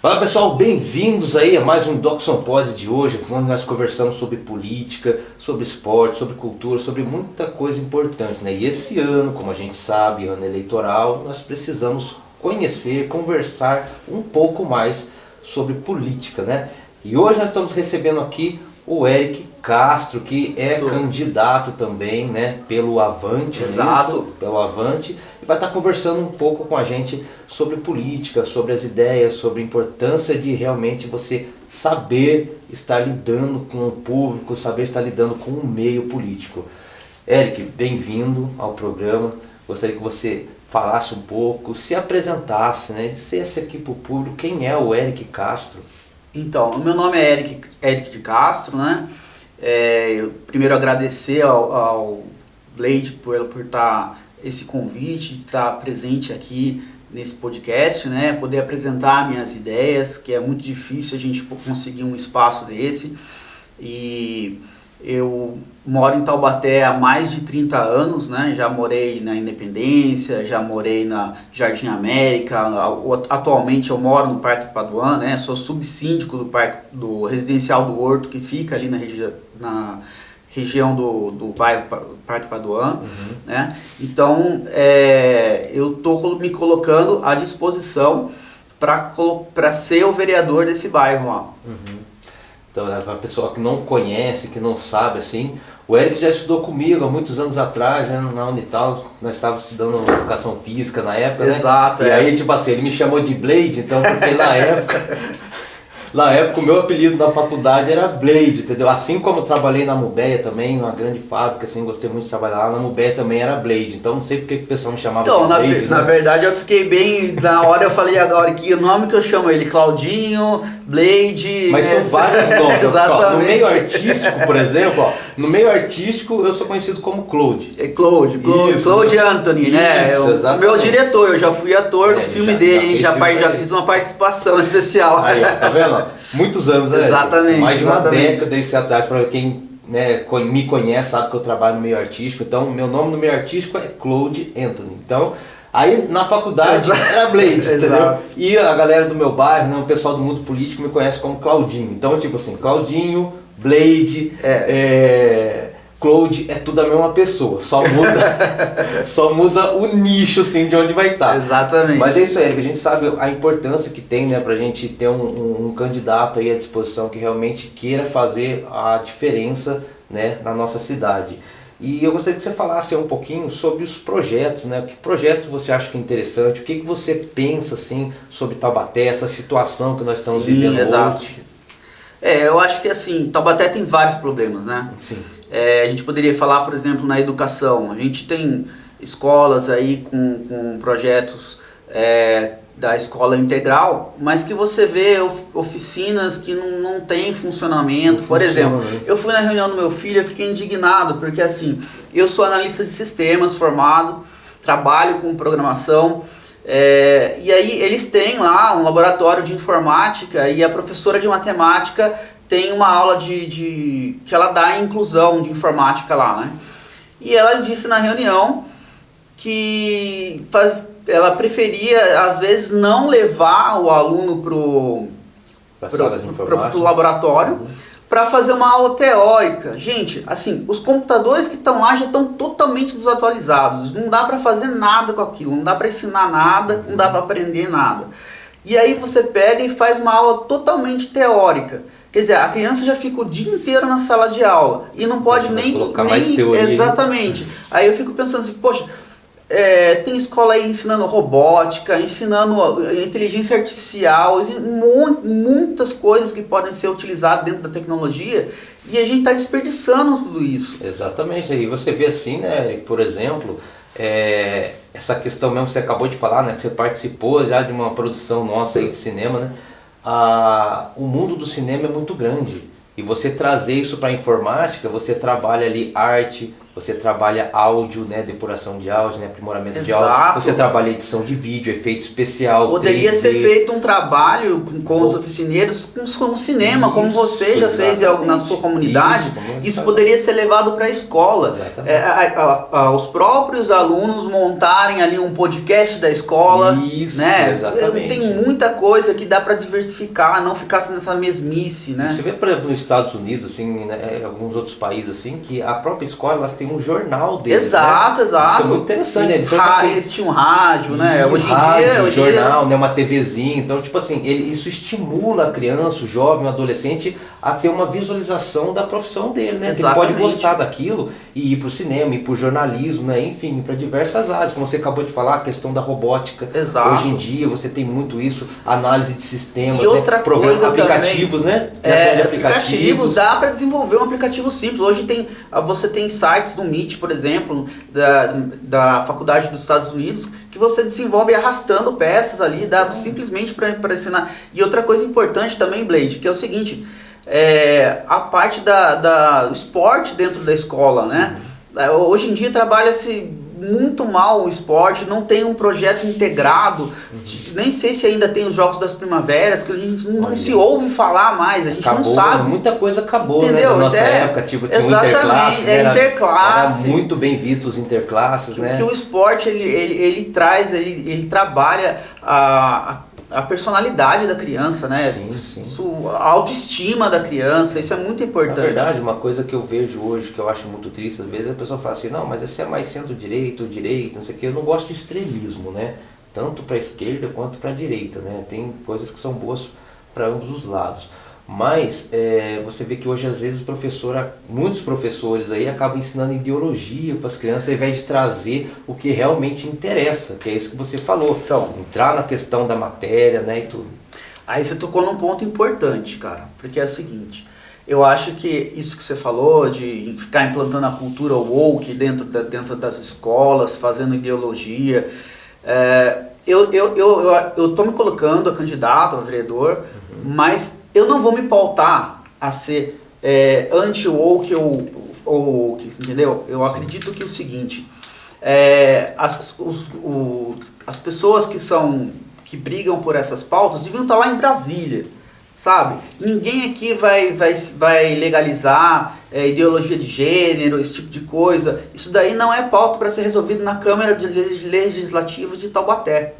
Fala pessoal, bem-vindos aí a mais um DocSymposium de hoje, onde nós conversamos sobre política, sobre esporte, sobre cultura, sobre muita coisa importante, né? E esse ano, como a gente sabe, ano eleitoral, nós precisamos conhecer, conversar um pouco mais sobre política, né? E hoje nós estamos recebendo aqui o Eric Castro, que é candidato também, né, pelo Avante, Exato. Pelo Avante, e vai estar conversando um pouco com a gente sobre política, sobre as ideias, sobre a importância de realmente você saber estar lidando com o público, saber estar lidando com o meio político. Eric, bem-vindo ao programa. Gostaria que você falasse um pouco, se apresentasse, né, dissesse aqui para o público quem é o Eric Castro. Então, o meu nome é Eric de Castro, né? Eu primeiro agradecer ao Blade por estar esse convite, de estar presente aqui nesse podcast, né? Poder apresentar minhas ideias, que é muito difícil a gente conseguir um espaço desse. E eu moro em Taubaté há mais de 30 anos, né? Já morei na Independência, já morei na Jardim América, atualmente eu moro no Parque Paduan, né? Sou subsíndico do Residencial do Horto, que fica ali na região do bairro Parque Paduan, né? Então, eu estou me colocando à disposição para ser o vereador desse bairro lá. Então, para a pessoa que não conhece, que não sabe, assim, o Eric já estudou comigo há muitos anos atrás, né, na Unital, nós estávamos estudando educação física na época, né? Exato, E aí, tipo assim, ele me chamou de Blade, então, porque na época o meu apelido na faculdade era Blade, entendeu? Assim como eu trabalhei na Mubeia também, uma grande fábrica, assim, gostei muito de trabalhar lá, na Mubeia também era Blade, então não sei porque que o pessoal me chamava de Blade. Na verdade eu fiquei bem, na hora eu falei agora que o nome que eu chamo ele, Claudinho, Blade... Mas são vários nomes. Exatamente. No meio artístico, por exemplo, no meio artístico eu sou conhecido como Claude. Claude Anthony, né? Isso, meu diretor, eu já fui ator do filme dele, já fiz uma participação especial. Aí, ó, tá vendo? Muitos anos, né? Exatamente. Mais de uma década isso atrás, para quem, né, me conhece sabe que eu trabalho no meio artístico, então meu nome no meio artístico é Claude Anthony. Então, aí na faculdade era Blade, entendeu? E a galera do meu bairro, né, o pessoal do mundo político me conhece como Claudinho. Então, tipo assim, Claudinho, Blade, Claude é tudo a mesma pessoa, só muda o nicho, assim, de onde vai estar. Exatamente. Mas é isso aí, Eric, a gente sabe a importância que tem, né, pra gente ter um candidato aí à disposição que realmente queira fazer a diferença, né, na nossa cidade. E eu gostaria que você falasse um pouquinho sobre os projetos, né? Que projetos você acha que é interessante? O que você pensa, assim, sobre Taubaté, essa situação que nós estamos vivendo hoje? Eu acho que assim, Taubaté tem vários problemas, né? Sim. A gente poderia falar, por exemplo, na educação. A gente tem escolas aí com projetos da escola integral, mas que você vê oficinas que não tem funcionamento. Por exemplo, eu fui na reunião do meu filho e fiquei indignado, porque assim, eu sou analista de sistemas formado, trabalho com programação, e aí eles têm lá um laboratório de informática e a professora de matemática tem uma aula que ela dá inclusão de informática lá, né? E ela disse na reunião que ela preferia, às vezes, não levar o aluno pro laboratório para fazer uma aula teórica. Gente, assim, os computadores que estão lá já estão totalmente desatualizados. Não dá para fazer nada com aquilo, não dá para ensinar nada, não dá para aprender nada. E aí você pega e faz uma aula totalmente teórica. Quer dizer, a criança já fica o dia inteiro na sala de aula e não pode nem mais teoria. Exatamente. Aí eu fico pensando assim, poxa, tem escola aí ensinando robótica, ensinando inteligência artificial, muitas coisas que podem ser utilizadas dentro da tecnologia e a gente está desperdiçando tudo isso. Exatamente, e você vê assim, né, por exemplo, essa questão mesmo que você acabou de falar, né, que você participou já de uma produção nossa aí de cinema, né, o mundo do cinema é muito grande. E você trazer isso para a informática, você trabalha ali arte, você trabalha áudio, né, depuração de áudio, né, aprimoramento de Exato. áudio, você trabalha edição de vídeo, efeito especial, Poderia 3D. ser feito um trabalho com os oficineiros, com cinema, como você já fez na sua comunidade. Isso poderia ser levado para a escola. Os próprios alunos montarem ali um podcast da escola. Isso, né? exatamente. Tem muita coisa que dá para diversificar, não ficar nessa mesmice, né? Você vê, por exemplo, nos Estados Unidos, assim, né, alguns outros países, assim, que a própria escola, elas têm um jornal deles. Exato, né? exato. Isso é muito interessante. Né? Eles tinham rádio, né? Hoje em dia, jornal, né, uma TVzinha. Então, tipo assim, isso estimula a criança, o jovem, o adolescente a ter uma visualização da profissão dele, né? Ele pode gostar daquilo e ir para o cinema, ir para o jornalismo, né? Enfim, para diversas áreas. Como você acabou de falar, a questão da robótica. Exato. Hoje em dia você tem muito isso, análise de sistemas, e outra coisa aplicativos, também, né? Criação de aplicativos. Dá para desenvolver um aplicativo simples. Hoje você tem sites do Meet, por exemplo, da Faculdade dos Estados Unidos, que você desenvolve arrastando peças ali, dá simplesmente para ensinar. E outra coisa importante também, Blade, que é o seguinte, a parte da esporte dentro da escola, né? Hoje em dia trabalha-se muito mal o esporte, não tem um projeto integrado, nem sei se ainda tem os Jogos das Primaveras, que a gente não se ouve falar mais, a gente não sabe. Muita coisa acabou, entendeu? Né, na nossa época, tipo, tinha interclasses, interclasse. Era muito bem visto os interclasses, né? Que o esporte, ele trabalha a personalidade da criança, né? Sim. A autoestima da criança, isso é muito importante. Na verdade, uma coisa que eu vejo hoje, que eu acho muito triste, às vezes a pessoa fala assim, não, mas esse é mais centro-direita, não sei o que, eu não gosto de extremismo, né? Tanto para a esquerda quanto para a direita, né? Tem coisas que são boas para ambos os lados. Mas você vê que hoje às vezes muitos professores aí acabam ensinando ideologia para as crianças ao invés de trazer o que realmente interessa, que é isso que você falou. Então, entrar na questão da matéria, né, e tudo. Aí você tocou num ponto importante, cara, porque é o seguinte, eu acho que isso que você falou de ficar implantando a cultura woke dentro das escolas, fazendo ideologia, eu tô me colocando a candidato, a vereador, mas eu não vou me pautar a ser anti-woke ou woke, entendeu? Eu acredito que é o seguinte, as pessoas que brigam por essas pautas deviam estar lá em Brasília, sabe? Ninguém aqui vai legalizar ideologia de gênero, esse tipo de coisa. Isso daí não é pauta para ser resolvido na Câmara Legislativa de Taubaté,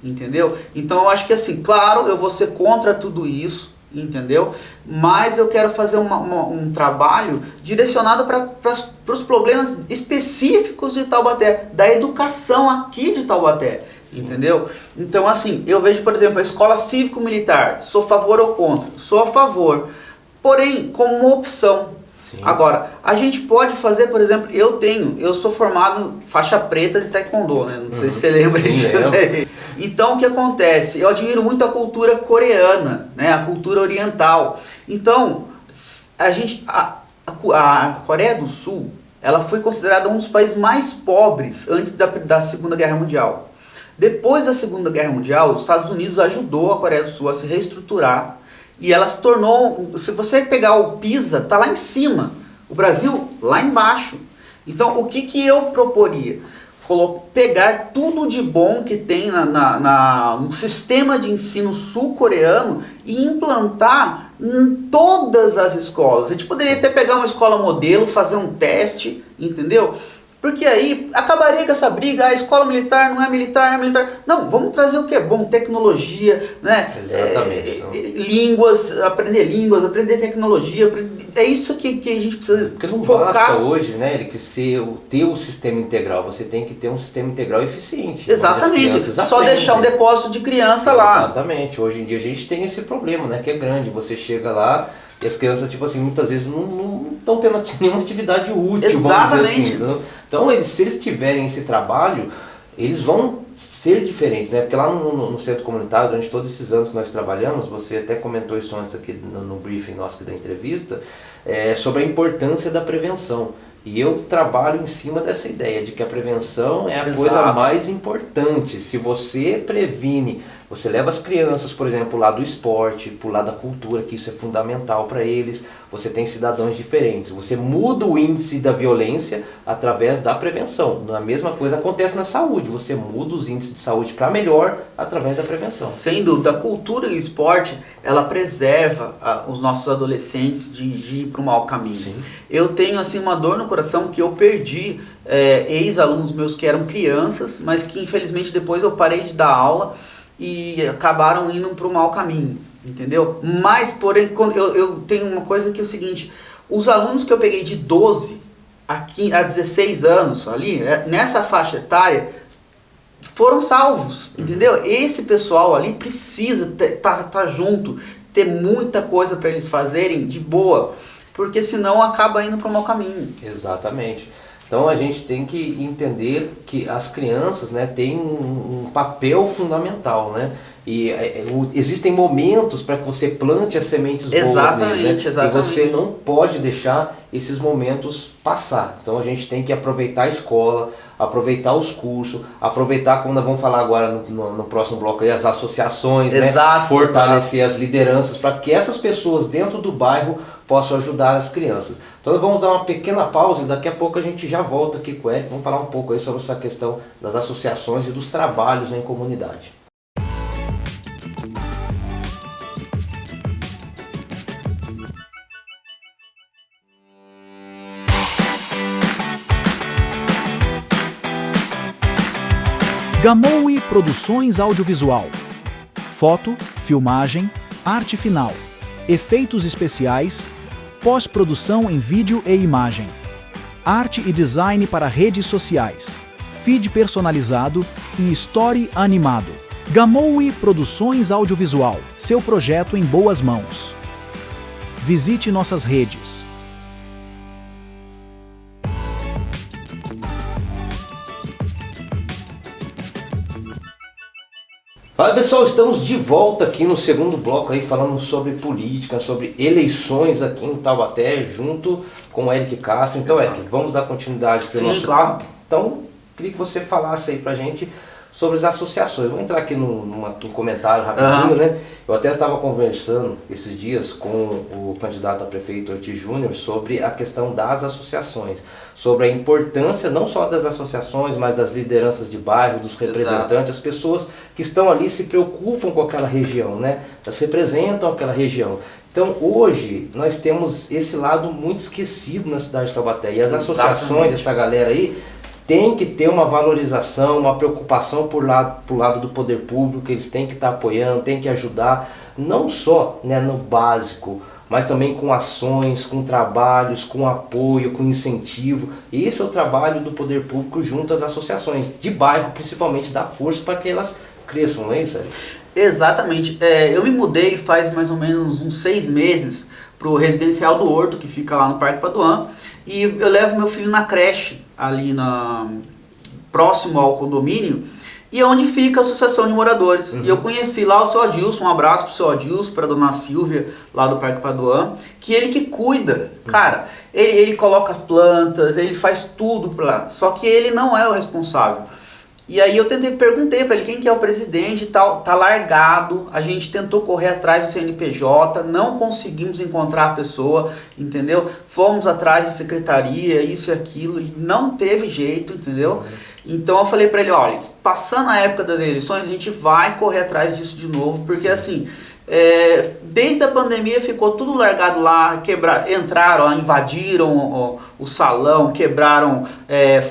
entendeu? Então eu acho que assim, claro, eu vou ser contra tudo isso, entendeu? Mas eu quero fazer um trabalho direcionado para os problemas específicos de Taubaté, da educação aqui de Taubaté. Sim. Entendeu? Então assim, eu vejo, por exemplo, a escola cívico-militar, sou a favor ou contra? Sou a favor, porém como uma opção. Sim. Agora, a gente pode fazer, por exemplo, eu sou formado faixa preta de taekwondo, né? Não sei se você lembra disso. Então o que acontece? Eu admiro muito a cultura coreana, né? A cultura oriental. Então, a Coreia do Sul, ela foi considerada um dos países mais pobres antes da Segunda Guerra Mundial. Depois da Segunda Guerra Mundial, os Estados Unidos ajudou a Coreia do Sul a se reestruturar e ela se tornou, se você pegar o PISA, tá lá em cima, o Brasil lá embaixo. Então o que eu proporia? Pegar tudo de bom que tem no sistema de ensino sul-coreano e implantar em todas as escolas. A gente poderia até pegar uma escola modelo, fazer um teste, entendeu? Porque aí acabaria com essa briga, a escola militar não é militar, não é militar. Não, vamos trazer o que é bom, tecnologia, né? Exatamente. Aprender tecnologia. É isso que a gente precisa. Porque não basta hoje, né, Eric, ter o sistema integral. Você tem que ter um sistema integral eficiente. Exatamente. Só deixar um depósito de criança lá. Exatamente. Hoje em dia a gente tem esse problema, né, que é grande. Você chega lá e as crianças, tipo assim, muitas vezes não estão tendo nenhuma atividade útil. Exatamente. Vamos dizer assim. Então, se eles tiverem esse trabalho, eles vão ser diferentes, né? Porque lá no centro comunitário, durante todos esses anos que nós trabalhamos, você até comentou isso antes aqui no briefing nosso aqui da entrevista, sobre a importância da prevenção. E eu trabalho em cima dessa ideia de que a prevenção é a coisa mais importante. Se você previne, Você leva as crianças, por exemplo, pro lado do esporte, pro lado da cultura, que isso é fundamental para eles. Você tem cidadãos diferentes. Você muda o índice da violência através da prevenção. A mesma coisa acontece na saúde. Você muda os índices de saúde para melhor através da prevenção. Sem dúvida, a cultura e o esporte, ela preserva os nossos adolescentes de ir para o mau caminho. Sim. Eu tenho assim uma dor no coração que eu perdi ex-alunos meus que eram crianças, mas que infelizmente depois eu parei de dar aula e acabaram indo para o mau caminho, entendeu? Mas, porém, eu tenho uma coisa que é o seguinte, os alunos que eu peguei de 12 a 16 anos ali, nessa faixa etária, foram salvos, entendeu? Esse pessoal ali precisa tá junto, ter muita coisa para eles fazerem de boa, porque senão acaba indo para o mau caminho. Exatamente. Então a gente tem que entender que as crianças, né, têm um papel fundamental, né? E existem momentos para que você plante as sementes boas neles, né? Exatamente. E você não pode deixar esses momentos passar. Então a gente tem que aproveitar a escola, aproveitar os cursos, aproveitar, como nós vamos falar agora no próximo bloco, aí, as associações, né? Fortalecer as lideranças para que essas pessoas dentro do bairro possam ajudar as crianças. Então nós vamos dar uma pequena pausa e daqui a pouco a gente já volta aqui com o Eric, vamos falar um pouco aí sobre essa questão das associações e dos trabalhos em comunidade. Gamowi Produções Audiovisual. Foto, filmagem, arte final, efeitos especiais, pós-produção em vídeo e imagem, arte e design para redes sociais, feed personalizado e story animado. Gamowi Produções Audiovisual, seu projeto em boas mãos. Visite nossas redes. Fala pessoal, estamos de volta aqui no segundo bloco aí falando sobre política, sobre eleições aqui em Taubaté, junto com o Eric Castro. Então, Eric, vamos dar continuidade para o nosso papo. Então, queria que você falasse aí pra gente sobre as associações. Vou entrar aqui num comentário rapidinho, né? Eu até estava conversando esses dias com o candidato a prefeito Ortiz Júnior sobre a questão das associações, sobre a importância não só das associações, mas das lideranças de bairro, dos representantes, as pessoas que estão ali se preocupam com aquela região, né? Elas representam aquela região. Então hoje nós temos esse lado muito esquecido na cidade de Taubaté, e as associações, essa galera aí, tem que ter uma valorização, uma preocupação pro lado do poder público, que eles têm que estar apoiando, têm que ajudar, não só, né, no básico, mas também com ações, com trabalhos, com apoio, com incentivo. Esse é o trabalho do poder público junto às associações de bairro, principalmente, dar força para que elas cresçam, não é isso, Eric? Exatamente. Eu me mudei faz mais ou menos uns 6 meses para o residencial do Horto, que fica lá no Parque Paduan, e eu levo meu filho na creche, ali próximo ao condomínio, e é onde fica a associação de moradores. E eu conheci lá o seu Adilson, um abraço pro seu Adilson, pra dona Silvia, lá do Parque Paduan, que ele que cuida. Cara, ele coloca plantas, ele faz tudo pra lá, só que ele não é o responsável. E aí eu perguntei para ele quem que é o presidente e tal, tá largado, a gente tentou correr atrás do CNPJ, não conseguimos encontrar a pessoa, entendeu? Fomos atrás de secretaria, isso e aquilo, e não teve jeito, entendeu? Então eu falei para ele, olha, passando a época das eleições, a gente vai correr atrás disso de novo, porque assim, desde a pandemia ficou tudo largado lá, entraram, invadiram o salão, quebraram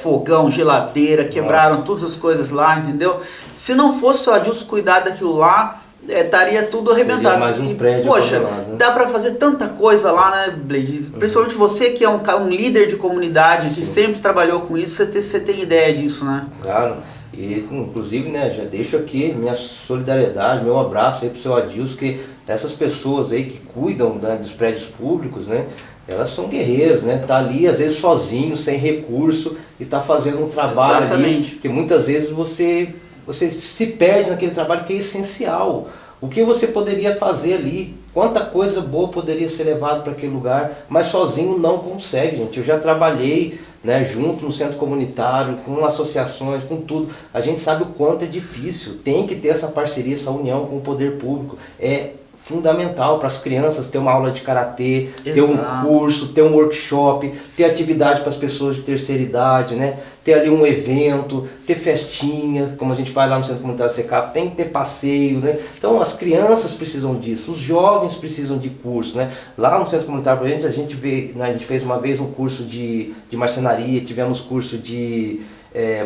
fogão, geladeira, quebraram todas as coisas lá, entendeu? Se não fosse o Adilson cuidar daquilo lá, estaria tudo arrebentado. Seria mais um prédio, poxa, né? dá pra fazer tanta coisa lá, né, Blade? Principalmente você que é um líder de comunidade, que sempre trabalhou com isso, você tem ideia disso, né? Claro. E inclusive, né, já deixo aqui minha solidariedade, meu abraço aí pro seu Adilson, que essas pessoas aí que cuidam, né, dos prédios públicos, né, elas são guerreiras, né, tá ali às vezes sozinho, sem recurso, e tá fazendo um trabalho ali, que muitas vezes você se perde naquele trabalho que é essencial. O que você poderia fazer ali, quanta coisa boa poderia ser levada para aquele lugar, mas sozinho não consegue, gente. Eu já trabalhei né, junto no centro comunitário, com associações, com tudo. A gente sabe o quanto é difícil, tem que ter essa parceria, essa união com o poder público. É fundamental para as crianças ter uma aula de karatê, ter um curso, ter um workshop, ter atividade para as pessoas de terceira idade, né? Ter ali um evento, ter festinha, como a gente faz lá no Centro Comunitário Secap, tem que ter passeio, né? Então as crianças precisam disso, os jovens precisam de curso, né? Lá no Centro Comunitário a gente fez uma vez um curso de marcenaria, tivemos curso de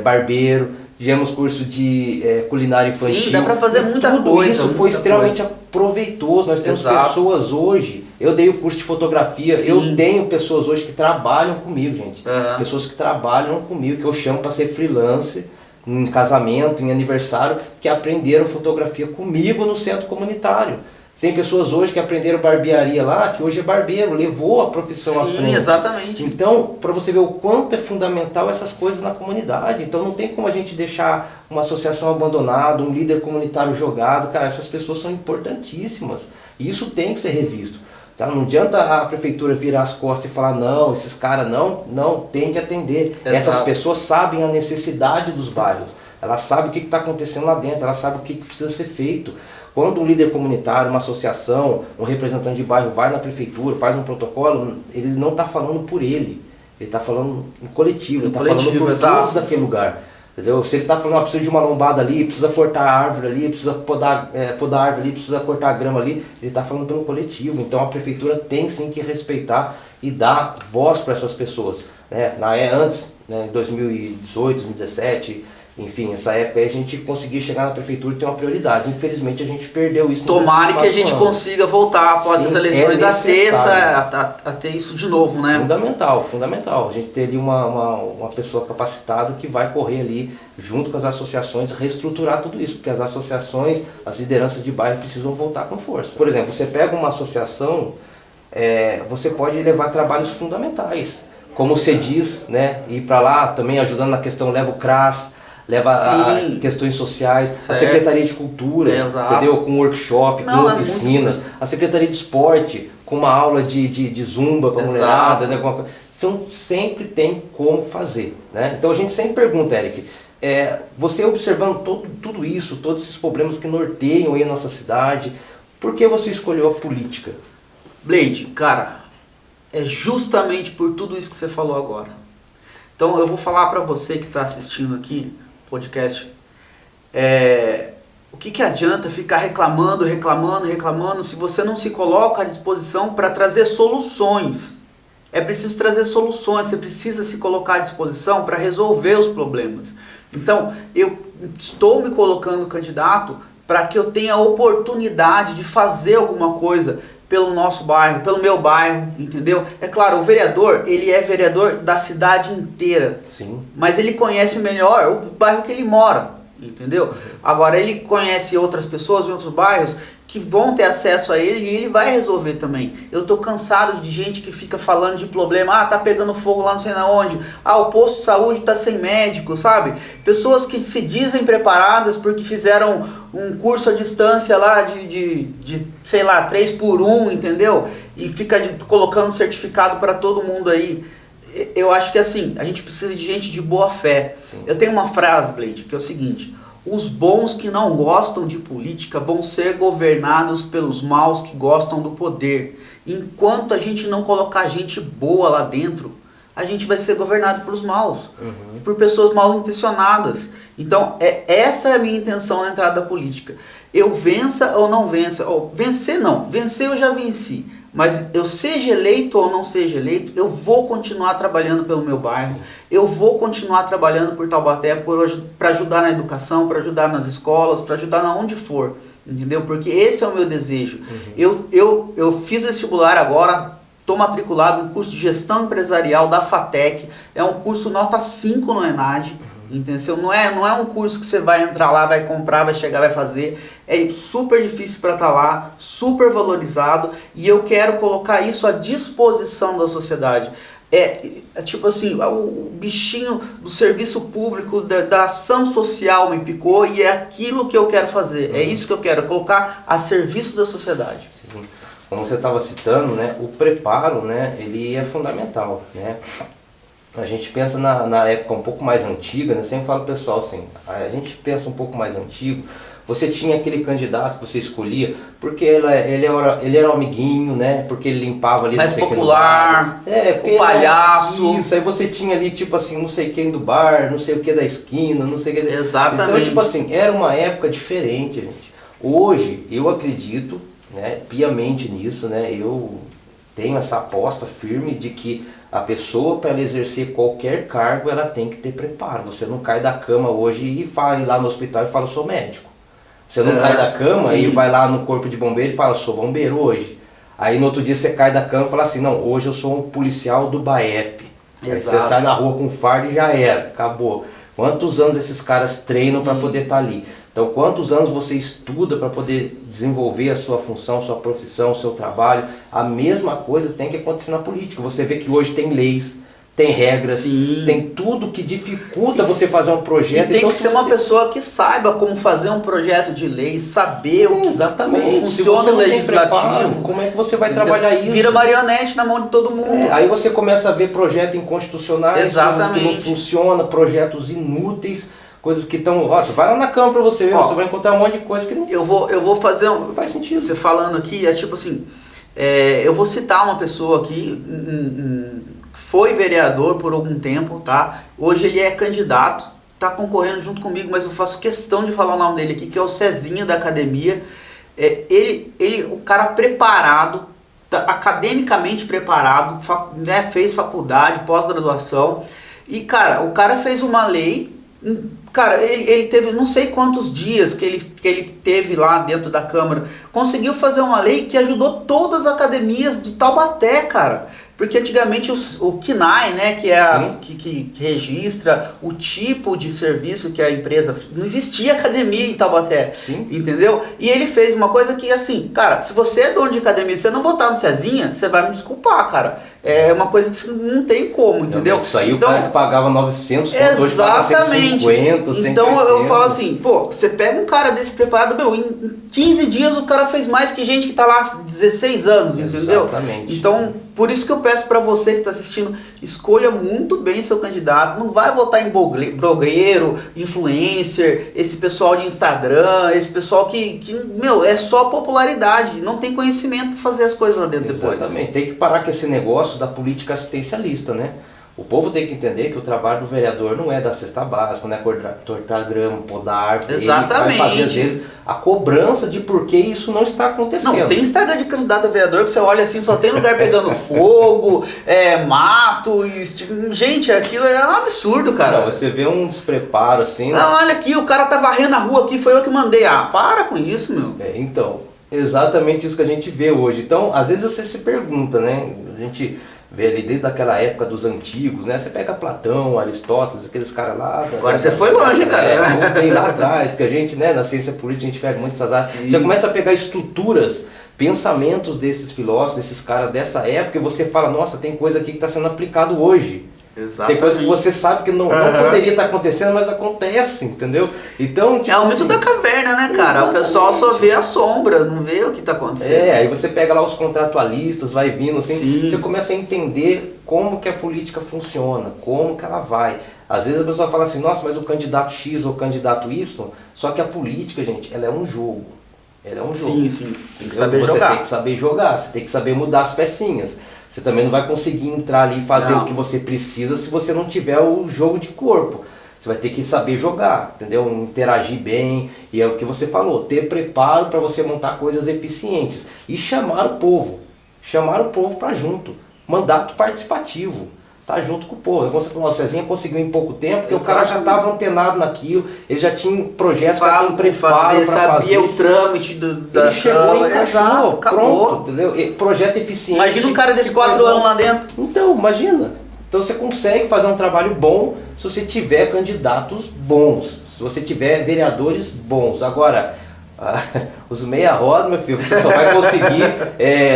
barbeiro, tivemos curso de culinária infantil. Sim, dá para fazer muita tudo coisa. Isso foi extremamente proveitoso. Nós temos pessoas hoje, eu dei o curso de fotografia, sim, eu tenho pessoas hoje que trabalham comigo, gente. Pessoas que trabalham comigo, que eu chamo para ser freelancer, em casamento, em aniversário, que aprenderam fotografia comigo no centro comunitário. Tem pessoas hoje que aprenderam barbearia lá, que hoje é barbeiro, levou a profissão à frente. Sim, exatamente. Então, para você ver o quanto é fundamental essas coisas na comunidade. Então não tem como a gente deixar uma associação abandonada, um líder comunitário jogado. Cara, essas pessoas são importantíssimas. E isso tem que ser revisto. Tá? Não adianta a prefeitura virar as costas e falar, não, esses caras não, tem que atender. Exato. Essas pessoas sabem a necessidade dos bairros. Elas sabem o que está acontecendo lá dentro, elas sabem o que precisa ser feito. Quando um líder comunitário, uma associação, um representante de bairro vai na prefeitura, faz um protocolo, ele não está falando por ele está falando em coletivo, ele está falando por todos daquele lugar. Entendeu? Se ele está falando, precisa de uma lombada ali, precisa cortar a árvore ali, precisa podar a árvore ali, precisa cortar a grama ali, ele está falando pelo coletivo. Então a prefeitura tem sim que respeitar e dar voz para essas pessoas. Antes, em 2018, 2017... Enfim, essa época aí a gente conseguia chegar na prefeitura e ter uma prioridade. Infelizmente a gente perdeu isso. Tomara que a gente consiga voltar após as eleições a ter isso de novo, né? Fundamental. A gente ter ali uma pessoa capacitada que vai correr ali junto com as associações, reestruturar tudo isso, porque as associações, as lideranças de bairro precisam voltar com força. Por exemplo, você pega uma associação, você pode levar trabalhos fundamentais, como você diz, né? Ir para lá também ajudando na questão, leva o CRAS, leva a questões sociais, certo. A Secretaria de Cultura, entendeu? Com workshop, com oficinas, a Secretaria de Esporte, com uma aula de zumba para a mulherada, né? Então sempre tem como fazer, né? Então a gente sempre pergunta, Eric, você observando tudo isso, todos esses problemas que norteiam aí a nossa cidade, por que você escolheu a política? Blade, cara, é justamente por tudo isso que você falou agora. Então eu vou falar para você que está assistindo aqui podcast, o que adianta ficar reclamando se você não se coloca à disposição para trazer soluções? É preciso trazer soluções, você precisa se colocar à disposição para resolver os problemas. Então, eu estou me colocando candidato para que eu tenha a oportunidade de fazer alguma coisa pelo nosso bairro, pelo meu bairro, entendeu? É claro, o vereador, ele é vereador da cidade inteira. Sim. Mas ele conhece melhor o bairro que ele mora, entendeu? Agora, ele conhece outras pessoas em outros bairros que vão ter acesso a ele e ele vai resolver também. Eu tô cansado de gente que fica falando de problema, tá pegando fogo lá não sei na onde, o posto de saúde tá sem médico, sabe? Pessoas que se dizem preparadas porque fizeram um curso à distância lá de sei lá, 3x1, entendeu? E fica colocando certificado para todo mundo aí. Eu acho que assim, a gente precisa de gente de boa fé. Sim. Eu tenho uma frase, Blade, que é o seguinte: os bons que não gostam de política vão ser governados pelos maus que gostam do poder. Enquanto a gente não colocar gente boa lá dentro, a gente vai ser governado pelos maus, por pessoas mal intencionadas. Então, essa é a minha intenção na entrada da política. Eu vença ou não vença. Vencer não, vencer eu já venci. Mas eu seja eleito ou não seja eleito, eu vou continuar trabalhando pelo meu bairro, eu vou continuar trabalhando por Taubaté para ajudar na educação, para ajudar nas escolas, para ajudar na onde for, entendeu? Porque esse é o meu desejo. Eu fiz vestibular agora, estou matriculado no curso de gestão empresarial da FATEC, é um curso nota 5 no ENAD. Entendeu? Não é um curso que você vai entrar lá, vai comprar, vai chegar, vai fazer. É super difícil para estar lá, super valorizado, e eu quero colocar isso à disposição da sociedade. Tipo assim, o bichinho do serviço público, da ação social me picou, e é aquilo que eu quero fazer. É isso que eu quero, colocar a serviço da sociedade. Sim. Como você estava citando, né, o preparo, né, ele é fundamental, né? a gente pensa na época um pouco mais antiga, né? Sempre falo pro pessoal assim, a gente pensa um pouco mais antigo, você tinha aquele candidato que você escolhia, porque ele era um amiguinho, né? Porque ele limpava ali... Mais não sei popular, porque o palhaço. Isso, aí você tinha ali, tipo assim, não sei quem do bar, não sei o que da esquina, não sei o que... Exatamente. Então, tipo assim, era uma época diferente, gente. Hoje, eu acredito, né, piamente nisso, né? Eu tenho essa aposta firme de que a pessoa, para ela exercer qualquer cargo, ela tem que ter preparo. Você não cai da cama hoje e vai lá no hospital e fala, sou médico. Você não cai da cama sim. e vai lá no corpo de bombeiro e fala, sou bombeiro hoje. Aí no outro dia você cai da cama e fala assim, não, hoje eu sou um policial do BAEP. Aí você sai na rua com fardo e já era, acabou. Quantos anos esses caras treinam para poder estar ali? Então, quantos anos você estuda para poder desenvolver a sua função, sua profissão, o seu trabalho? A mesma coisa tem que acontecer na política. Você vê que hoje tem leis, tem regras, tem tudo que dificulta você fazer um projeto. E tem então, que ser uma pessoa que saiba como fazer um projeto de lei, saber o que, exatamente. como funciona o legislativo. Preparo, como é que você vai trabalhar isso? Vira marionete na mão de todo mundo. Aí você começa a ver projetos inconstitucionais, coisas que não funcionam, projetos inúteis, coisas que estão... Nossa, vai lá na Câmara pra você ver, você vai encontrar um monte de coisa que não... Eu vou fazer um... Não faz sentido. Você falando aqui, é tipo assim... eu vou citar uma pessoa aqui... foi vereador por algum tempo, tá? Hoje ele é candidato, tá concorrendo junto comigo, mas eu faço questão de falar o nome dele aqui, que é o Cezinha da academia. O cara preparado, tá academicamente preparado, né? Fez faculdade, pós-graduação. E, cara, o cara fez uma lei... Cara, ele teve não sei quantos dias que ele teve lá dentro da Câmara. Conseguiu fazer uma lei que ajudou todas as academias do Taubaté, cara. Porque antigamente o CNAE, né, que é que registra o tipo de serviço que a empresa... Não existia academia em Taubaté, entendeu? E ele fez uma coisa que, assim, cara, se você é dono de academia e você não votar no Cezinha, você vai me desculpar, cara. É uma coisa que não tem como, entendeu? Isso aí então, o cara que pagava 900, hoje paga 150, 180. Então eu falo assim, pô, você pega um cara desse preparado, meu, em 15 dias o cara fez mais que gente que tá lá há 16 anos, entendeu? Exatamente. Então, por isso que eu peço pra você que tá assistindo, escolha muito bem seu candidato, não vai votar em blogueiro, influencer, esse pessoal de Instagram, esse pessoal que meu, é só popularidade, não tem conhecimento pra fazer as coisas lá dentro depois. Exatamente, tem que parar com esse negócio da política assistencialista, né? O povo tem que entender que o trabalho do vereador não é dar cesta básica, não é cortar grama, podar árvore. Exatamente. Ele vai fazer, às vezes, a cobrança de por que isso não está acontecendo. Não, tem Instagram de candidato a vereador que você olha assim, só tem lugar pegando fogo, mato, gente, aquilo é um absurdo, cara. Não, você vê um despreparo assim... Não, olha aqui, o cara tá varrendo a rua aqui, foi eu que mandei. Ah, para com isso, meu. Então, exatamente isso que a gente vê hoje. Então, às vezes você se pergunta, né? A gente... vê ali desde aquela época dos antigos, né? Você pega Platão, Aristóteles, aqueles caras lá... Agora você foi longe, cara. Voltei lá atrás, porque a gente, né, na ciência política, a gente pega muito essas áreas. Você começa a pegar estruturas, pensamentos desses filósofos, desses caras dessa época, e você fala, nossa, tem coisa aqui que está sendo aplicado hoje. Exatamente. Tem coisa que você sabe que não poderia estar acontecendo, mas acontece, entendeu? Então, tipo, é o mito da caverna, né, cara? Exatamente. O pessoal só vê a sombra, não vê o que está acontecendo. Aí você pega lá os contratualistas, vai vindo assim, você começa a entender como que a política funciona, como que ela vai. Às vezes a pessoa fala assim, nossa, mas o candidato X ou o candidato Y, só que a política, gente, ela é um jogo. Ela é um jogo. Sim, tem que saber jogar. Você tem que saber jogar, você tem que saber mudar as pecinhas. Você também não vai conseguir entrar ali e fazer o que você precisa se você não tiver o jogo de corpo. Você vai ter que saber jogar, entendeu? Interagir bem, e é o que você falou, ter preparo para você montar coisas eficientes. E chamar o povo para junto. Mandato participativo. Tá junto com o povo. Como você falou, o Cezinha conseguiu em pouco tempo, porque o cara já estava antenado naquilo, ele já tinha projetos, já tinha preparo para fazer. Sabia o trâmite da ele chegou e encaixou, acabou. Pronto, entendeu? Projeto eficiente. Imagina um cara desse 4 anos lá dentro. Então, imagina. Então você consegue fazer um trabalho bom se você tiver candidatos bons, se você tiver vereadores bons. Agora, os meia-roda, meu filho, você só vai conseguir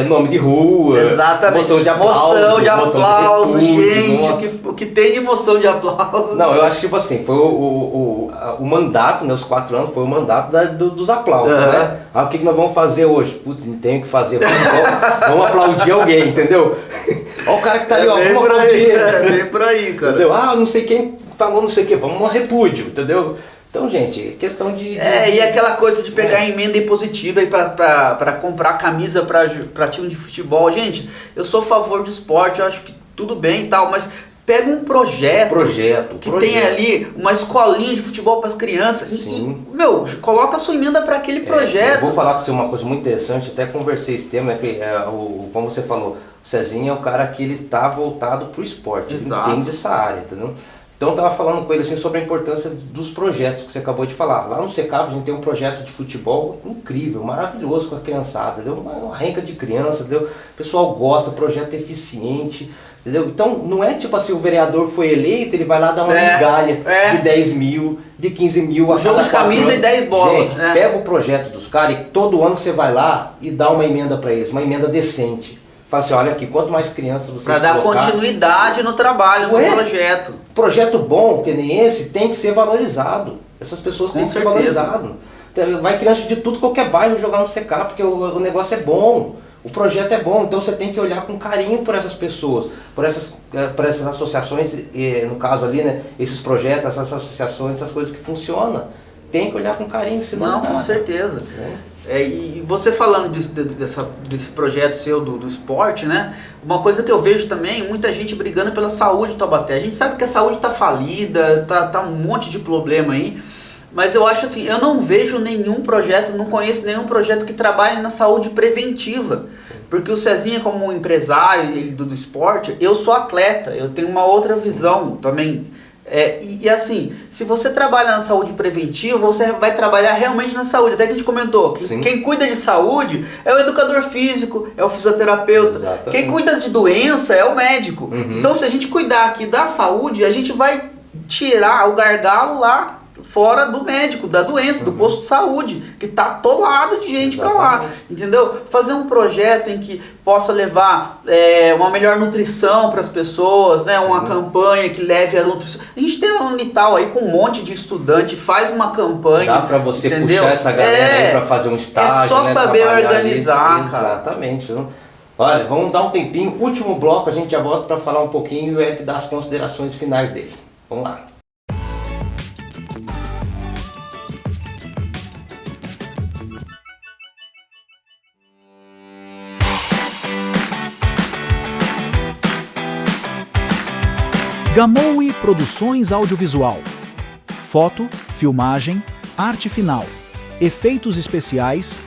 nome de rua, exatamente. Moção de aplauso, gente, o que tem de moção de aplauso? Não, eu acho tipo assim, foi o mandato, né, os 4 anos, foi o mandato dos aplausos, né? O que nós vamos fazer hoje? Putz, não tem o que fazer, vamos aplaudir alguém, entendeu? Olha o cara que tá ali, ó, bem vamos por colocar o aí, dinheiro. bem por aí, cara. Entendeu? Ah, não sei quem falou não sei o que, vamos a repúdio, entendeu? Então, gente, questão de... E aquela coisa de pegar emenda impositiva aí pra comprar camisa pra time de futebol. Gente, eu sou a favor do esporte, eu acho que tudo bem e tal, mas pega um projeto que tem ali uma escolinha de futebol para as crianças. Sim. Coloca a sua emenda para aquele projeto. Eu vou falar para você uma coisa muito interessante, até conversei esse tema, né, que como você falou, o Cezinha é um cara que ele tá voltado pro esporte, Exato. Ele entende essa área, entendeu? Então eu tava falando com ele assim, sobre a importância dos projetos que você acabou de falar. Lá no Secap a gente tem um projeto de futebol incrível, maravilhoso com a criançada, entendeu? Uma renca de criança, entendeu? O pessoal gosta, projeto eficiente, entendeu? Então não é tipo assim, o vereador foi eleito, ele vai lá dar uma migalha de 10 mil, de 15 mil. Um jogo de camisa e 10 bolas. Gente, pega o projeto dos caras e todo ano você vai lá e dá uma emenda para eles, uma emenda decente. Fala assim, olha aqui, quanto mais crianças vocês para dar continuidade no trabalho, no projeto. Projeto bom, que nem esse, tem que ser valorizado. Essas pessoas têm que ser valorizadas. Vai criança de tudo, qualquer bairro jogar no Secap, porque o negócio é bom. O projeto é bom, então você tem que olhar com carinho por essas pessoas, por essas associações, no caso ali, né, esses projetos, essas associações, essas coisas que funcionam. Tem que olhar com carinho, senão não dá. Com certeza. E você falando desse projeto seu do esporte, né? Uma coisa que eu vejo também, muita gente brigando pela saúde de Taubaté. A gente sabe que a saúde está falida, tá um monte de problema aí. Mas eu acho assim, eu não vejo nenhum projeto, não conheço nenhum projeto que trabalhe na saúde preventiva. Sim. Porque o Cezinha, como empresário do esporte, eu sou atleta, eu tenho uma outra visão também. Assim, se você trabalha na saúde preventiva, você vai trabalhar realmente na saúde. Até que a gente comentou, quem cuida de saúde é o educador físico, é o fisioterapeuta. Exatamente. Quem cuida de doença é o médico. Então, se a gente cuidar aqui da saúde, a gente vai tirar o gargalo lá fora do médico, da doença, do posto de saúde, que está atolado de gente para lá, entendeu? Fazer um projeto em que possa levar uma melhor nutrição para as pessoas, né? Uma campanha que leve a nutrição. A gente tem um Unital aí com um monte de estudante, faz uma campanha. Dá para você puxar essa galera aí para fazer um estágio, é só saber organizar, ali. Cara. Exatamente. Olha, vamos dar um tempinho, último bloco, a gente já volta para falar um pouquinho e o Eric dar as considerações finais dele. Vamos lá. Gamowi Produções Audiovisual. Foto, filmagem, arte final, efeitos especiais,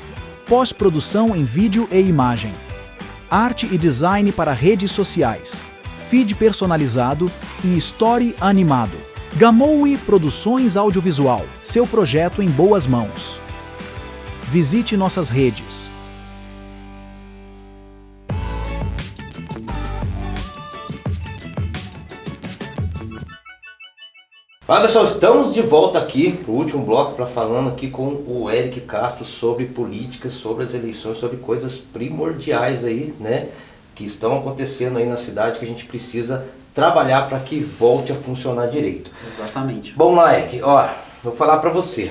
pós-produção em vídeo e imagem, arte e design para redes sociais, feed personalizado e story animado. Gamowi Produções Audiovisual, seu projeto em boas mãos. Visite nossas redes. Fala pessoal, estamos de volta aqui para o último bloco, falando aqui com o Eric Castro sobre políticas, sobre as eleições, sobre coisas primordiais aí, né, que estão acontecendo aí na cidade, que a gente precisa trabalhar para que volte a funcionar direito. Exatamente. Bom lá, Eric, ó, vou falar para você.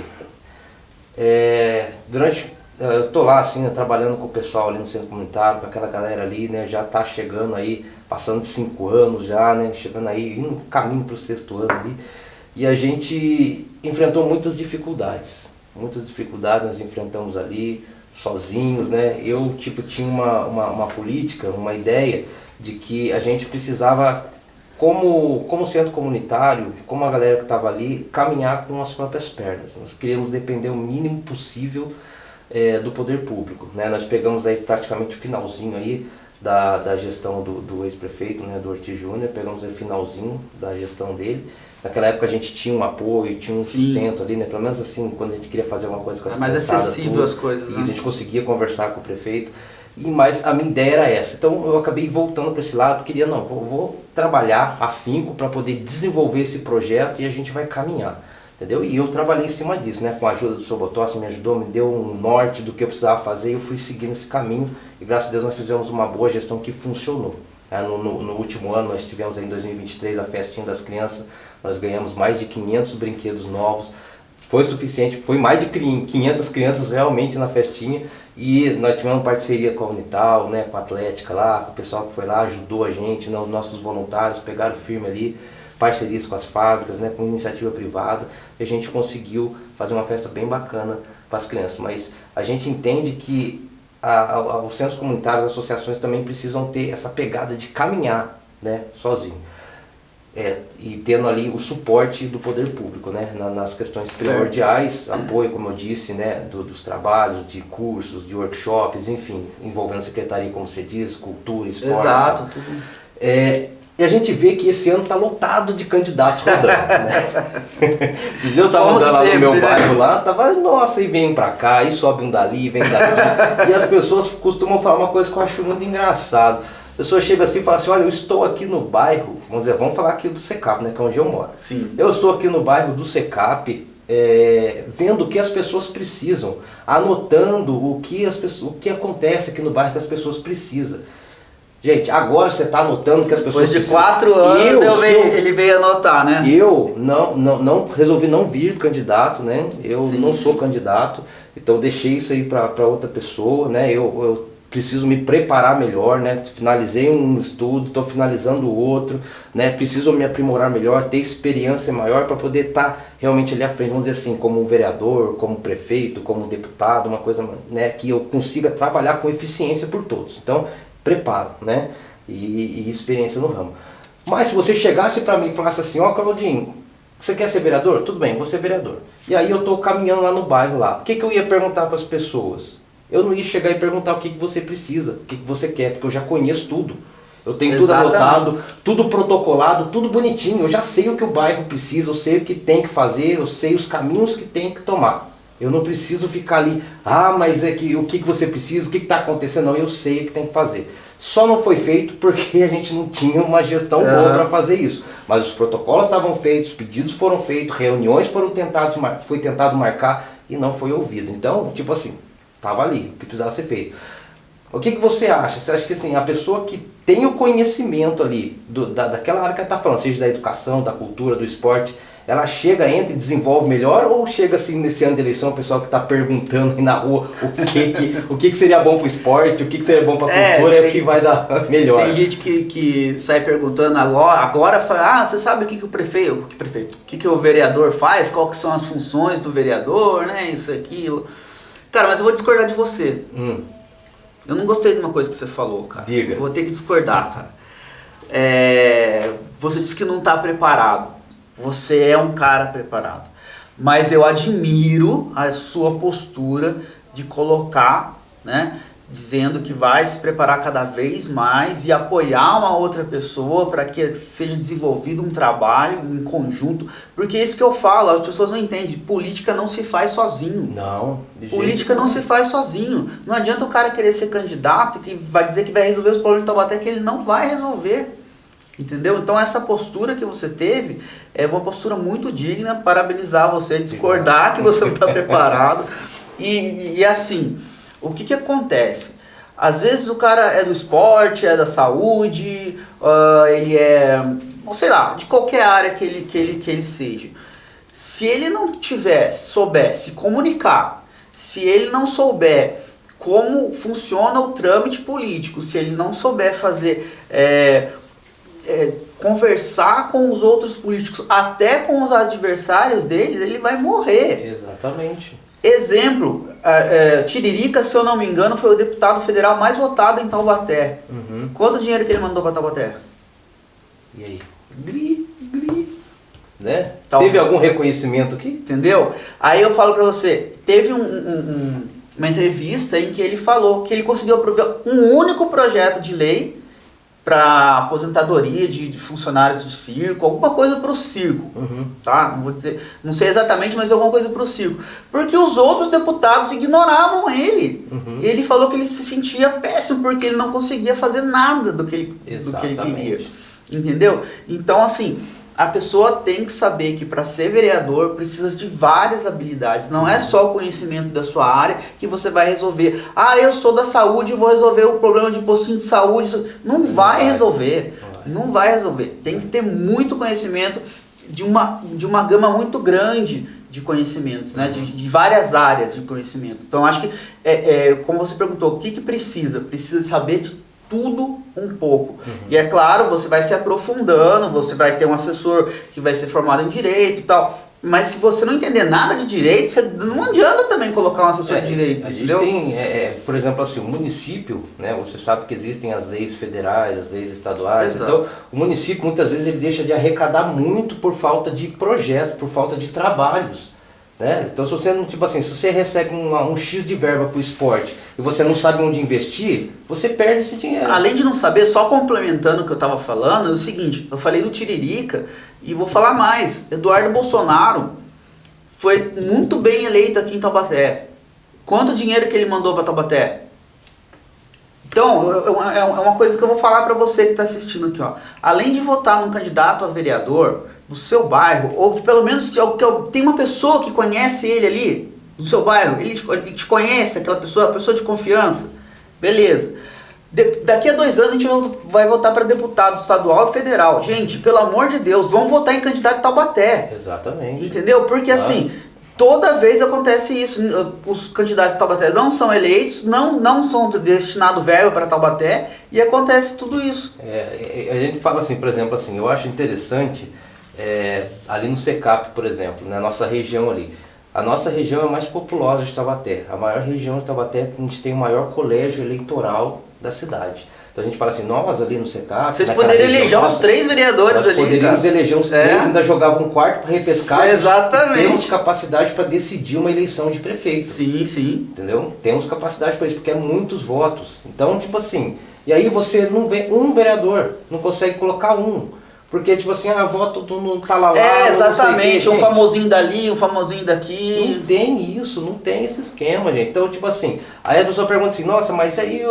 Eu tô lá assim, né, trabalhando com o pessoal ali no centro comunitário, com aquela galera ali, né, já tá chegando aí, passando de 5 anos já, né, chegando aí, indo caminho para o 6º ano ali. E a gente enfrentou muitas dificuldades nós enfrentamos ali, sozinhos, né? Eu tinha uma política, uma ideia de que a gente precisava, como centro comunitário, como a galera que estava ali, caminhar com as próprias pernas. Nós queríamos depender o mínimo possível do poder público, né? Nós pegamos aí praticamente o finalzinho aí da gestão do ex-prefeito, né, do Ortiz Júnior, pegamos aí o finalzinho da gestão dele. Naquela época a gente tinha um apoio, tinha um sustento ali, né? Pelo menos assim, quando a gente queria fazer alguma coisa com as mais acessível as coisas, né? E a gente conseguia conversar com o prefeito. Mas a minha ideia era essa. Então eu acabei voltando para esse lado, vou trabalhar afinco para poder desenvolver esse projeto e a gente vai caminhar. Entendeu? E eu trabalhei em cima disso, né? Com a ajuda do Sr. Botossi, me ajudou, me deu um norte do que eu precisava fazer e eu fui seguindo esse caminho. E graças a Deus nós fizemos uma boa gestão que funcionou. No último ano nós tivemos em 2023 a festinha das crianças, nós ganhamos mais de 500 brinquedos novos, foi suficiente, foi mais de 500 crianças realmente na festinha, e nós tivemos parceria com a Unital, né, com a Atlética lá, com o pessoal que foi lá, ajudou a gente, né, os nossos voluntários pegaram firme ali, parcerias com as fábricas, né, com iniciativa privada, e a gente conseguiu fazer uma festa bem bacana para as crianças. Mas a gente entende que os centros comunitários, as associações também precisam ter essa pegada de caminhar, né, sozinho. E tendo ali o suporte do poder público, né, nas questões primordiais, apoio, como eu disse, né, dos trabalhos, de cursos, de workshops, enfim, envolvendo a secretaria, como você diz, cultura, esporte. Exato, tudo. E a gente vê que esse ano está lotado de candidatos rodando, né? Esse dia eu estava andando lá no meu bairro lá, tava, nossa, e vem pra cá, e sobe um dali, vem dali. E as pessoas costumam falar uma coisa que eu acho muito engraçado. A pessoa chega assim e fala assim, olha, eu estou aqui no bairro, vamos falar aqui do Secap, né, que é onde eu moro. Sim. Eu estou aqui no bairro do Secap, vendo o que as pessoas precisam, anotando o que acontece aqui no bairro que as pessoas precisam. Gente, agora você está anotando que as pessoas precisam. Depois de 4 anos ele veio anotar, né? Eu não resolvi não vir candidato, né? Eu não sou candidato, então eu deixei isso aí para outra pessoa, né? Eu preciso me preparar melhor, né? Finalizei um estudo, estou finalizando o outro, né? Preciso me aprimorar melhor, ter experiência maior para poder estar realmente ali à frente, vamos dizer assim, como um vereador, como prefeito, como deputado, uma coisa, né? Que eu consiga trabalhar com eficiência por todos. Então, preparo, né? E experiência no ramo. Mas se você chegasse para mim e falasse assim, ó, Claudinho, você quer ser vereador? Tudo bem, vou ser vereador. E aí eu tô caminhando lá no bairro lá. O que eu ia perguntar para as pessoas? Eu não ia chegar e perguntar o que você precisa, o que você quer, porque eu já conheço tudo. Eu tenho tudo anotado, tudo protocolado, tudo bonitinho. Eu já sei o que o bairro precisa, eu sei o que tem que fazer, eu sei os caminhos que tem que tomar. Eu não preciso ficar ali, mas o que você precisa, o que está acontecendo? Não, eu sei o que tem que fazer. Só não foi feito porque a gente não tinha uma gestão boa para fazer isso. Mas os protocolos estavam feitos, os pedidos foram feitos, reuniões foi tentado marcar e não foi ouvido. Então, tipo assim, estava ali, o que precisava ser feito. O que você acha? Você acha que assim, a pessoa que tem o conhecimento ali daquela área que ela está falando, seja da educação, da cultura, do esporte, ela chega, entra e desenvolve melhor, ou chega assim nesse ano de eleição o pessoal que está perguntando aí na rua o que seria bom para o esporte, o que seria bom para a cultura, o que vai dar melhor? Tem gente que sai perguntando agora fala, você sabe o que o prefeito, o que o vereador faz, qual que são as funções do vereador, né, isso, aquilo. Cara, mas eu vou discordar de você. Eu não gostei de uma coisa que você falou, cara. Diga. Eu vou ter que discordar, cara. Você disse que não está preparado. Você é um cara preparado. Mas eu admiro a sua postura de colocar, né, dizendo que vai se preparar cada vez mais e apoiar uma outra pessoa para que seja desenvolvido um trabalho em conjunto. Porque é isso que eu falo, as pessoas não entendem. Política não se faz sozinho. Não. Política não se faz sozinho. Não adianta o cara querer ser candidato que vai dizer que vai resolver os problemas de Taubaté, que ele não vai resolver. Entendeu? Então essa postura que você teve é uma postura muito digna, parabenizar você, discordar que você não está preparado. E assim, o que acontece? Às vezes o cara é do esporte, é da saúde, ele é, sei lá, de qualquer área que ele seja. Se ele não souber se comunicar, se ele não souber como funciona o trâmite político, se ele não souber fazer... conversar com os outros políticos, até com os adversários deles, ele vai morrer. Exatamente. Exemplo, Tiririca, se eu não me engano, foi o deputado federal mais votado em Taubaté. Quanto dinheiro que ele mandou para Taubaté? E aí? Gri. Né? Teve algum reconhecimento aqui? Entendeu? Aí eu falo para você, teve uma entrevista em que ele falou que ele conseguiu aprovar um único projeto de lei para aposentadoria de funcionários do circo, alguma coisa para o circo, tá? Não vou dizer, não sei exatamente, mas alguma coisa para o circo, porque os outros deputados ignoravam ele. E ele falou que ele se sentia péssimo porque ele não conseguia fazer nada do que ele queria, entendeu? Então assim, a pessoa tem que saber que para ser vereador precisa de várias habilidades. Não é só o conhecimento da sua área que você vai resolver. Eu sou da saúde e vou resolver o problema de postinho de saúde. Não vai resolver. Não vai resolver. Tem que ter muito conhecimento de uma gama muito grande de conhecimentos, né? De várias áreas de conhecimento. Então, acho que, como você perguntou, o que precisa? Precisa saber de tudo um pouco. E é claro, você vai se aprofundando, você vai ter um assessor que vai ser formado em direito e tal. Mas se você não entender nada de direito, você não adianta também colocar um assessor de direito. A gente entendeu? tem, por exemplo, assim, o município, né, você sabe que existem as leis federais, as leis estaduais. Exato. Então o município muitas vezes ele deixa de arrecadar muito por falta de projetos, por falta de trabalhos. Né? Então se você não, tipo assim, se você recebe um X de verba para o esporte e você não sabe onde investir, você perde esse dinheiro. Além de não saber, só complementando o que eu estava falando, é o seguinte, eu falei do Tiririca e vou falar mais. Eduardo Bolsonaro foi muito bem eleito aqui em Taubaté. Quanto dinheiro que ele mandou para Taubaté? Então, é uma coisa que eu vou falar para você que está assistindo aqui. Ó. Além de votar num candidato a vereador do seu bairro, ou pelo menos tem uma pessoa que conhece ele ali, no seu bairro, ele te conhece, aquela pessoa, a pessoa de confiança, beleza. Daqui a 2 anos a gente vai votar para deputado estadual e federal. Gente, pelo amor de Deus, vamos votar em candidato de Taubaté. Exatamente. Entendeu? Porque assim, toda vez acontece isso. Os candidatos de Taubaté não são eleitos, não são destinados verba para Taubaté e acontece tudo isso. A gente fala assim, por exemplo, assim, eu acho interessante, ali no SECAP, por exemplo, na nossa região ali. A nossa região é a mais populosa de Taubaté. A maior região de Taubaté, a gente tem o maior colégio eleitoral da cidade. Então a gente fala assim, nós ali no SECAP... Vocês poderiam eleger uns 3 vereadores nós ali, poderíamos eleger uns 3, ainda jogava um quarto para repescar. Exatamente. Temos capacidade para decidir uma eleição de prefeito. Sim, sim. Entendeu? Temos capacidade para isso, porque é muitos votos. Então, tipo assim, e aí você não vê um vereador, não consegue colocar um. Porque, tipo assim, voto não tá lá. Exatamente, um famosinho dali, um famosinho daqui. Não tem isso, não tem esse esquema, gente. Então, tipo assim, aí a pessoa pergunta assim, nossa, mas aí,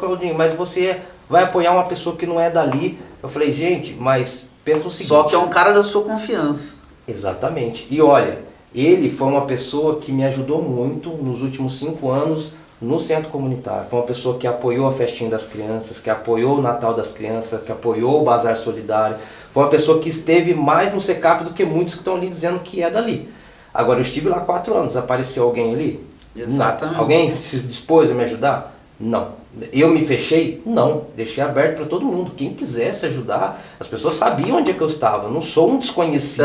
Claudinho, mas você vai apoiar uma pessoa que não é dali? Eu falei, gente, mas pensa o seguinte... Só que é um cara da sua confiança. Exatamente. E olha, ele foi uma pessoa que me ajudou muito nos últimos 5 anos no centro comunitário. Foi uma pessoa que apoiou a festinha das crianças, que apoiou o Natal das crianças, que apoiou o Bazar Solidário. Foi uma pessoa que esteve mais no SECAP do que muitos que estão ali dizendo que é dali. Agora, eu estive lá 4 anos, apareceu alguém ali? Exatamente. Não. Alguém se dispôs a me ajudar? Não. Eu me fechei? Não. Deixei aberto para todo mundo. Quem quisesse ajudar, as pessoas sabiam onde é que eu estava. Eu não sou um desconhecido.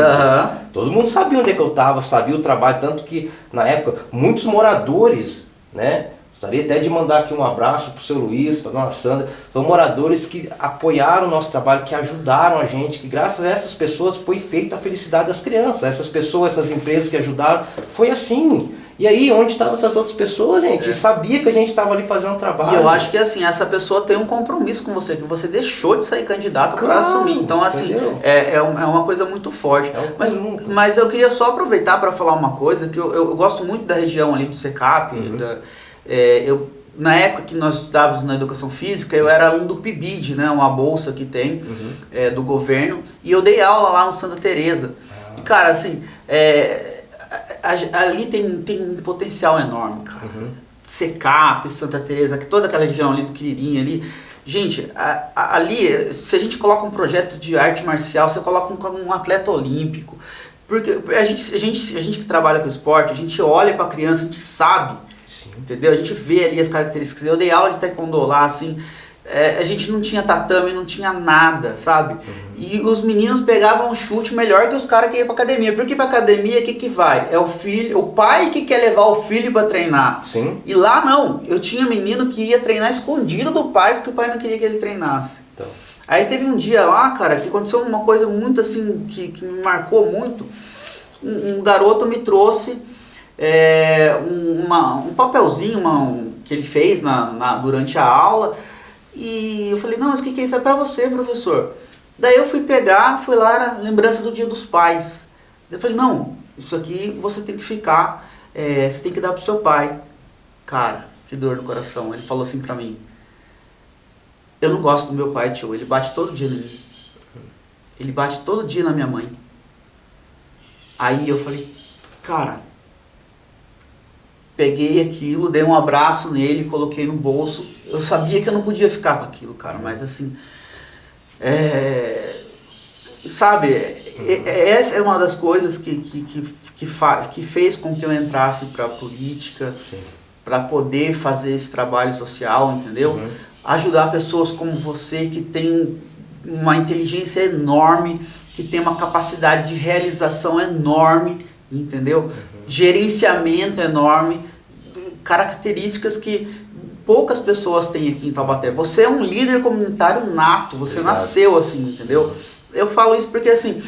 Todo mundo sabia onde é que eu estava, sabia o trabalho, tanto que, na época, muitos moradores, né? Gostaria até de mandar aqui um abraço para o seu Luiz, para a dona Sandra, são moradores que apoiaram o nosso trabalho, que ajudaram a gente, que graças a essas pessoas foi feita a felicidade das crianças. Essas pessoas, essas empresas que ajudaram, foi assim. E aí, onde estavam essas outras pessoas, gente? Sabia que a gente estava ali fazendo um trabalho. E eu acho que assim, essa pessoa tem um compromisso com você, que você deixou de sair candidato para assumir. Então, assim, é uma coisa muito forte. Mas eu queria só aproveitar para falar uma coisa, que eu gosto muito da região ali do SECAP, na época que nós estudávamos na educação física, eu era aluno do PIBID, né, uma bolsa que tem do governo, e eu dei aula lá no Santa Teresa. E, cara, assim, ali tem um potencial enorme, cara. SECAP, Santa Teresa, toda aquela região ali do Quiririm ali. Gente, ali, se a gente coloca um projeto de arte marcial, você coloca um atleta olímpico. Porque a gente que trabalha com esporte, a gente olha para a criança, a gente sabe. Entendeu? A gente vê ali as características. Eu dei aula de taekwondo lá, assim, a gente não tinha tatame, não tinha nada, sabe? E os meninos pegavam um chute melhor que os caras que iam pra academia. Porque pra academia, o que vai? É o pai que quer levar o filho pra treinar. Sim. E lá não, eu tinha menino que ia treinar escondido do pai, porque o pai não queria que ele treinasse. Então. Aí teve um dia lá, cara, que aconteceu uma coisa muito assim, que me marcou muito. Um garoto me trouxe um papelzinho que ele fez durante a aula, e eu falei, não, mas o que é isso? É pra você, professor. Daí eu fui lá, era lembrança do Dia dos Pais. Eu falei, não, isso aqui você tem que ficar, você tem que dar pro seu pai. Cara, que dor no coração. Ele falou assim pra mim, eu não gosto do meu pai, tio, ele bate todo dia em mim. Ele bate todo dia na minha mãe. Aí eu falei, cara, peguei aquilo, dei um abraço nele, coloquei no bolso. Eu sabia que eu não podia ficar com aquilo, cara, mas assim, sabe, essa é uma das coisas que fez com que eu entrasse para a política, para poder fazer esse trabalho social, entendeu? Ajudar pessoas como você que tem uma inteligência enorme, que tem uma capacidade de realização enorme, entendeu? Gerenciamento enorme, características que poucas pessoas têm aqui em Taubaté. Você é um líder comunitário nato, você nasceu assim, entendeu? Eu falo isso porque assim,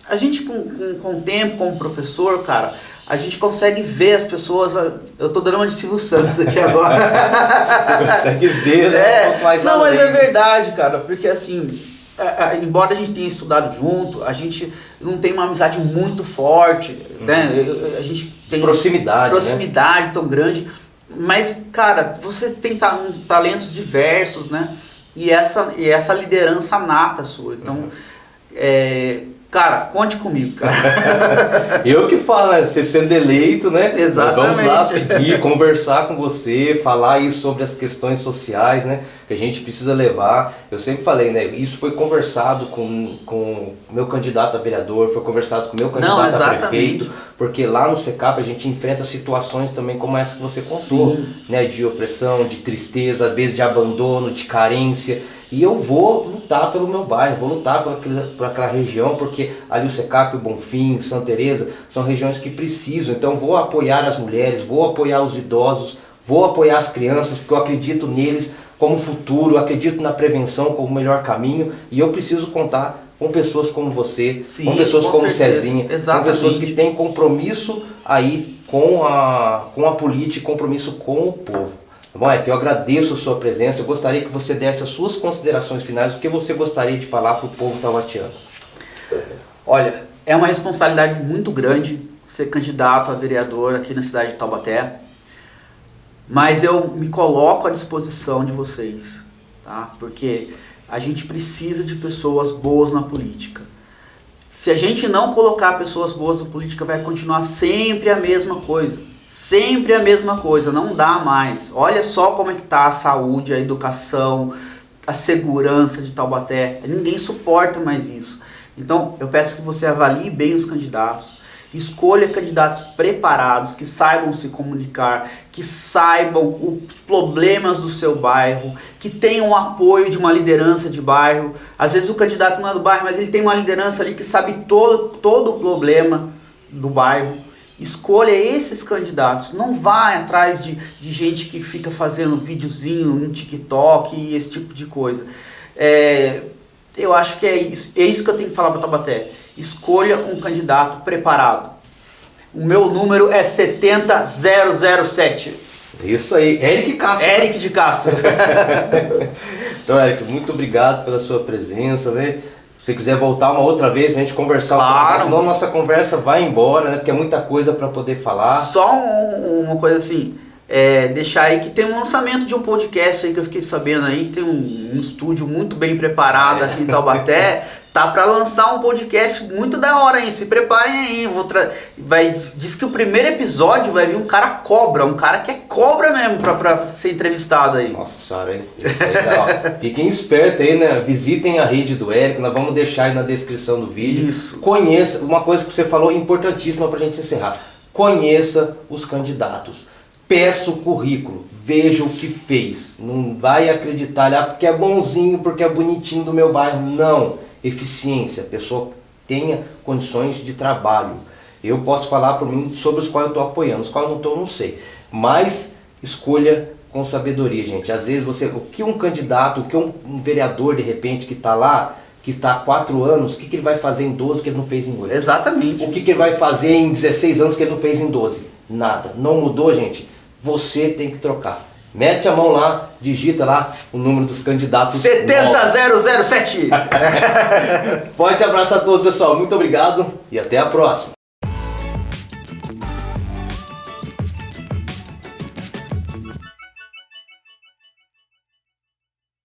a gente com o tempo, como professor, cara, a gente consegue ver as pessoas. Eu tô dando uma de Silvio Santos aqui agora. Você consegue ver, né? Não, mas é verdade, cara, porque assim, embora a gente tenha estudado junto, a gente não tem uma amizade muito forte, né? A gente tem proximidade tão grande, mas, cara, você tem talentos diversos, né? E essa liderança nata sua. Então, cara, conte comigo, cara. Eu que falo, né? Você sendo eleito, né? Exatamente. Vamos lá pedir, conversar com você, falar aí sobre as questões sociais, né? Que a gente precisa levar. Eu sempre falei, né? Isso foi conversado com o meu candidato a vereador, foi conversado com o meu candidato a prefeito, porque lá no SECAP a gente enfrenta situações também como essa que você contou, né? De opressão, de tristeza, às vezes de abandono, de carência. E eu vou lutar pelo meu bairro, vou lutar por aquela região, porque ali o SECAP, o Bonfim, Santa Teresa, são regiões que precisam. Então vou apoiar as mulheres, vou apoiar os idosos, vou apoiar as crianças, porque eu acredito neles como futuro, eu acredito na prevenção como o melhor caminho, e eu preciso contar com pessoas como você, com pessoas como o Cezinha, com pessoas que têm compromisso aí com a política, compromisso com o povo. Bom, eu agradeço a sua presença, eu gostaria que você desse as suas considerações finais, o que você gostaria de falar para o povo taubatiano. Olha, é uma responsabilidade muito grande ser candidato a vereador aqui na cidade de Taubaté, mas eu me coloco à disposição de vocês, tá? Porque a gente precisa de pessoas boas na política. Se a gente não colocar pessoas boas na política, vai continuar sempre a mesma coisa. Sempre a mesma coisa, não dá mais. Olha só como é que está a saúde, a educação, a segurança de Taubaté. Ninguém suporta mais isso. Então, eu peço que você avalie bem os candidatos, escolha candidatos preparados, que saibam se comunicar, que saibam os problemas do seu bairro, que tenham o apoio de uma liderança de bairro. Às vezes o candidato não é do bairro, mas ele tem uma liderança ali que sabe todo o problema do bairro. Escolha esses candidatos, não vá atrás de gente que fica fazendo videozinho no TikTok e esse tipo de coisa. Eu acho que é isso que eu tenho que falar para Taubaté. Escolha um candidato preparado. O meu número é 70007. Isso aí, Eric Castro. Eric de Castro. Então, Eric, muito obrigado pela sua presença, né? Se você quiser voltar uma outra vez pra gente conversar, claro. Senão nossa conversa vai embora, né? Porque é muita coisa para poder falar. Só uma coisa assim, deixar aí que tem um lançamento de um podcast aí que eu fiquei sabendo aí, que tem um estúdio muito bem preparado aqui em Taubaté. Tá para lançar um podcast muito da hora aí, se preparem aí. Diz que o primeiro episódio vai vir um cara cobra, um cara que é cobra mesmo pra ser entrevistado aí. Nossa senhora, hein? Isso aí, ó. Fiquem espertos aí, né? Visitem a rede do Eric, nós vamos deixar aí na descrição do vídeo. Isso. Conheça, uma coisa que você falou importantíssima pra gente encerrar. Conheça os candidatos. Peça o currículo, veja o que fez. Não vai acreditar, porque é bonzinho, porque é bonitinho do meu bairro. Não. Eficiência, a pessoa tenha condições de trabalho. Eu posso falar por mim sobre os quais eu estou apoiando, os quais eu não estou, não sei. Mas escolha com sabedoria, gente. Às vezes o que um candidato, o que um vereador de repente que está lá, que está há 4 anos, o que ele vai fazer em 12 que ele não fez em 8? Exatamente. O que ele vai fazer em 16 anos que ele não fez em 12? Nada. Não mudou, gente? Você tem que trocar. Mete a mão lá, digita lá o número dos candidatos. 70007. Forte abraço a todos, pessoal. Muito obrigado e até a próxima.